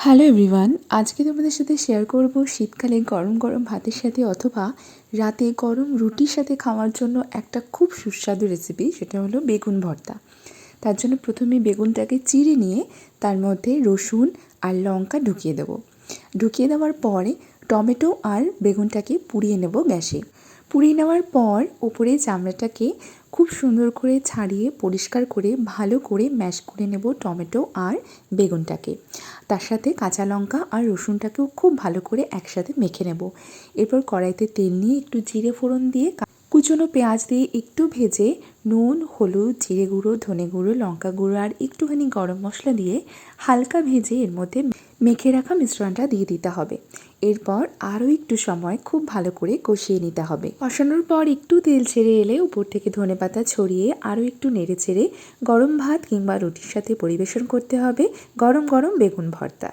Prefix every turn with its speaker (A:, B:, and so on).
A: Hello everyone, আজকে তোমাদের সাথে শেয়ার করব শীতকালে গরম গরম ভাতের সাথে অথবা রাতে গরম রুটির সাথে খাওয়ার জন্য একটা খুব সুস্বাদু রেসিপি। সেটা হলো বেগুন ভর্তা। তার জন্য প্রথমে বেগুনটাকে চিড়ে নিয়ে তার মধ্যে রসুন আর লঙ্কা ঢুকিয়ে দেবো। ঢুকিয়ে দেওয়ার পরে টমেটো আর বেগুনটাকে পুড়িয়ে নেব গ্যাসে। পুড়িয়ে নেওয়ার পর ওপরে চামড়াটাকে খুব সুন্দর করে ছাড়িয়ে পরিষ্কার করে ভালো করে ম্যাশ করে নেব টমেটো আর বেগুনটাকে। তার সাথে কাঁচা লঙ্কা আর রসুনটাকেও খুব ভালো করে একসাথে মেখে নেব। এরপর কড়াইতে তেল নিয়ে একটু জিরে ফোড়ন দিয়ে কুচনো পেঁয়াজ দিয়ে একটু ভেজে নুন, হলুদ, জিরে গুঁড়ো, ধনে গুঁড়ো, লঙ্কা গুঁড়ো আর একটুখানি গরম মশলা দিয়ে হালকা ভেজে এর মধ্যে মেখে রাখা মিশ্রণটা দিয়ে দিতে হবে। এরপর আরও একটু সময় খুব ভালো করে কষিয়ে নিতে হবে। কষানোর পর একটু তেল ছেড়ে এলে উপর থেকে ধনেপাতা ছড়িয়ে আরও একটু নেড়ে চেড়ে গরম ভাত কিংবা রুটির সাথে পরিবেশন করতে হবে গরম গরম বেগুন ভর্তা।